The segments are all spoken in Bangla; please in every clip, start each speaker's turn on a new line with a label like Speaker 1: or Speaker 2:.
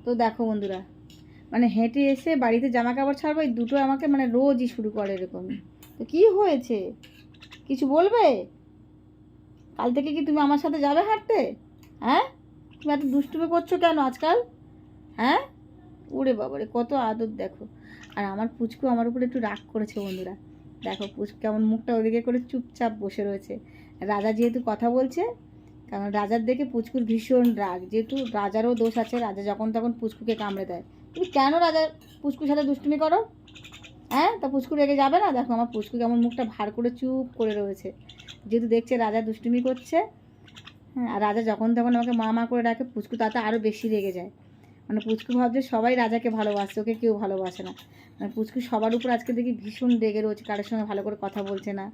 Speaker 1: তো দেখো বন্ধুরা, মানে হেঁটে এসে বাড়িতে জামা কাপড় ছাড়বো, এই দুটো আমাকে মানে রোজই শুরু করে এরকমই। তো কি হয়েছে, কিছু বলবে? কাল থেকে কি তুমি আমার সাথে যাবে হাঁটতে? হ্যাঁ, তুমি এত দুষ্টুমি করছো কেন আজকাল? হ্যাঁ, ওরে বাবারে কত আদর দেখো। আর আমার পুচকু আমার উপরে একটু রাগ করেছে বন্ধুরা। দেখো পুচকু কেমন মুখটা ওদিকে করে চুপচাপ বসে রয়েছে। রাজা যেহেতু কথা বলছে, কারণ রাজার দেখে পুচকুর ভীষণ রাগ, যেহেতু রাজারও দোষ আছে, রাজা যখন তখন পুচকুকে কামড়ে দেয়। তুমি কেন রাজার পুচকুর সাথে দুষ্টুমি করো? হ্যাঁ, তা পুচকু রেগে যাবে না? দেখো আমার পুচকু কেমন মুখটা ভার করে চুপ করে রয়েছে, যেহেতু দেখছে রাজা দুষ্টুমি করছে। হ্যাঁ, আর রাজা যখন তখন আমাকে মা মা করে ডাকে, পুচকু তাতে আরও বেশি রেগে যায়। মানে পুচকু ভাবছে সবাই রাজাকে ভালোবাসছে, ওকে কেউ ভালোবাসে না। মানে পুচকু সবার উপর আজকে দেখি ভীষণ রেগে রয়েছে, কারোর সঙ্গে ভালো করে কথা বলছে না,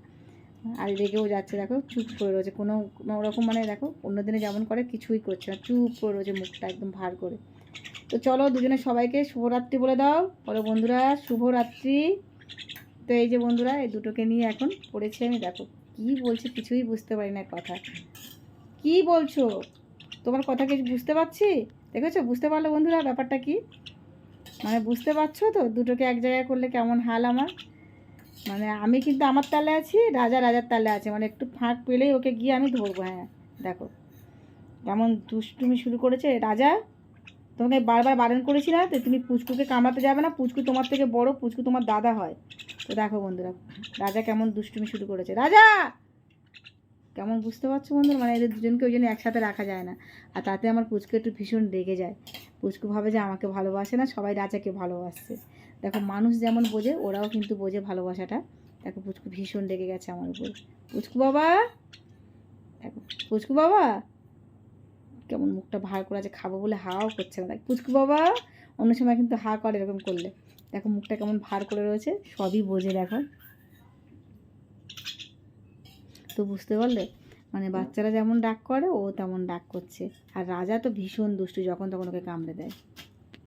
Speaker 1: আর রেগেও যাচ্ছে। দেখো চুপ করে রয়েছে, কোনো কোনো রকম মানে দেখো অন্য দিনে যেমন করে কিছুই করছে না, চুপ করে রয়েছে মুখটা একদম ভার করে। তো চলো দুজনে সবাইকে শুভরাত্রি বলে দাও। বলো বন্ধুরা শুভরাত্রি। তো এই যে বন্ধুরা, এই দুটোকে নিয়ে এখন পড়েছি আমি। দেখো কি বলছে কিছুই বুঝতে পারি না কথা। কি বলছো? তোমার কথা কিছু বুঝতে পারছি? দেখেছো, বুঝতে পারলো বন্ধুরা ব্যাপারটা কি? মানে বুঝতে পারছো তো দুটোকে এক জায়গায় করলে কেমন হাল আমার। মানে আমি কিন্তু আমার তালে আছি, রাজা রাজার তালে আছে, মানে একটু ফাঁক পেলেই ওকে গিয়ে আমি ধরবো। হ্যাঁ দেখো কেমন দুষ্টুমি শুরু করেছে রাজা। তোমাকে বারবার বারণ করেছি না তো, তুমি পুচকুকে কামড়াতে যাবে না, পুচকু তোমার থেকে বড়, পুচকু তোমার দাদা হয়। তো দেখো বন্ধুরা রাজা কেমন দুষ্টুমি শুরু করেছে। রাজা কেমন, বুঝতে পারছো বন্ধুরা? মানে এদের দুজনকে ওই জন্য একসাথে রাখা যায় না। আর তাতে আমার পুচকু একটু ভীষণ রেগে যায়। পুচকু ভাবে যে আমাকে ভালোবাসে না, সবাই রাজাকে ভালোবাসছে। দেখো মানুষ যেমন বোঝে ওরাও কিন্তু বোঝে ভালোবাসাটা। দেখো পুচকু ভীষণ রেগে গেছে আমার উপর। পুচকু বাবা, দেখো পুচকু বাবা কেমন মুখটা ভার করে আছে, খাবো বলে হাওয়াও করছে না। দেখ পুচকু বাবা অন্য সময় কিন্তু হা করে এরকম করলে। দেখো মুখটা কেমন ভার করে রয়েছে, সবই বোঝে দেখো। তো বুঝতে পারলে, মানে বাচ্চারা যেমন ডাক করে ও তেমন ডাক করছে। আর রাজা তো ভীষণ দুষ্টু, যখন তখন ওকে কামড়ে দেয়।